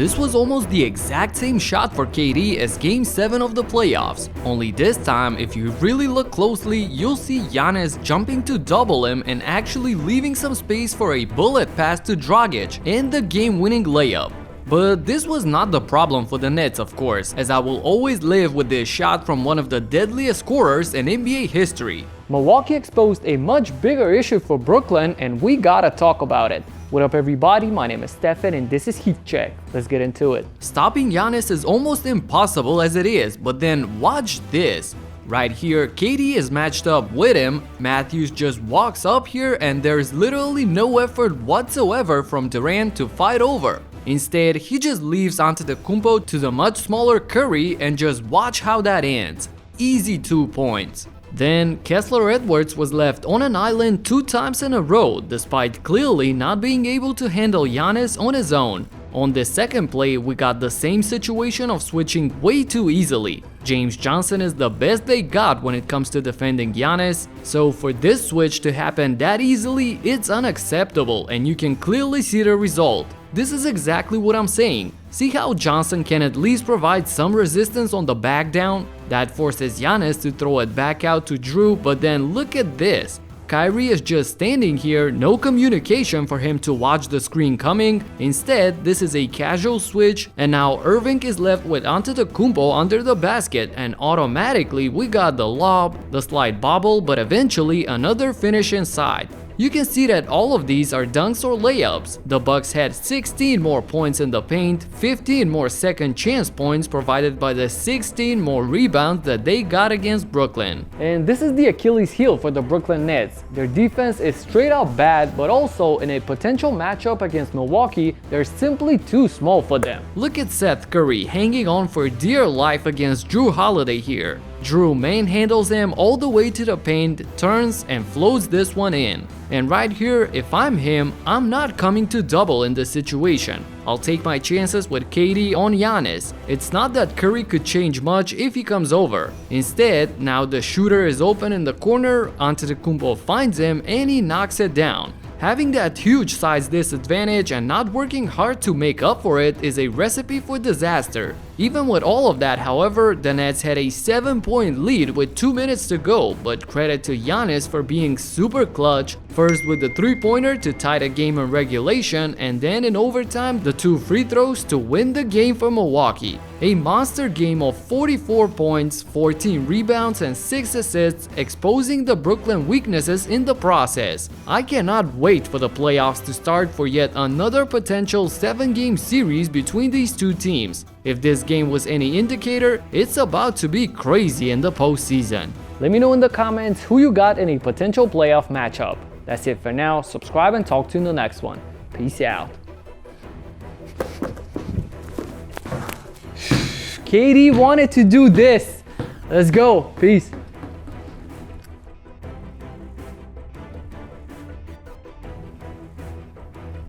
This was almost the exact same shot for KD as Game 7 of the playoffs, only this time if you really look closely you'll see Giannis jumping to double him and actually leaving some space for a bullet pass to Dragic and the game-winning layup. But this was not the problem for the Nets, of course, as I will always live with this shot from one of the deadliest scorers in NBA history. Milwaukee exposed a much bigger issue for Brooklyn, and we gotta talk about it. What up everybody, my name is Stefan and this is Heat Check. Let's get into it. Stopping Giannis is almost impossible as it is, but then watch this. Right here, KD is matched up with him, Matthews just walks up here and there's literally no effort whatsoever from Durant to fight over. Instead, he just leaves Antetokounmpo to the much smaller Curry and just watch how that ends. Easy 2 points. Then, Kessler-Edwards was left on an island 2 times in a row despite clearly not being able to handle Giannis on his own. On this second play, we got the same situation of switching way too easily. James Johnson is the best they got when it comes to defending Giannis, so for this switch to happen that easily, it's unacceptable and you can clearly see the result. This is exactly what I'm saying. See how Johnson can at least provide some resistance on the back down? That forces Giannis to throw it back out to Drew, but then look at this. Kyrie is just standing here, no communication for him to watch the screen coming. Instead, this is a casual switch and now Irving is left with Antetokounmpo under the basket and automatically we got the lob, the slide bobble, but eventually another finish inside. You can see that all of these are dunks or layups. The Bucks had 16 more points in the paint, 15 more second chance points provided by the 16 more rebounds that they got against Brooklyn. And this is the Achilles heel for the Brooklyn Nets. Their defense is straight up bad, but also in a potential matchup against Milwaukee, they're simply too small for them. Look at Seth Curry hanging on for dear life against Drew Holiday here. Drew manhandles him all the way to the paint, turns and floats this one in. And right here, if I'm him, I'm not coming to double in this situation. I'll take my chances with KD on Giannis. It's not that Curry could change much if he comes over. Instead, now the shooter is open in the corner, Antetokounmpo finds him and he knocks it down. Having that huge size disadvantage and not working hard to make up for it is a recipe for disaster. Even with all of that, however, the Nets had a 7-point lead with 2 minutes to go, but credit to Giannis for being super clutch, first with the 3-pointer to tie the game in regulation and then in overtime the 2 free throws to win the game for Milwaukee. A monster game of 44 points, 14 rebounds and 6 assists, exposing the Brooklyn weaknesses in the process. I cannot wait for the playoffs to start for yet another potential 7-game series between these two teams. If this game was any indicator, it's about to be crazy in the postseason. Let me know in the comments who you got in a potential playoff matchup. That's it for now. Subscribe and talk to you in the next one. Peace out. KD wanted to do this. Let's go. Peace.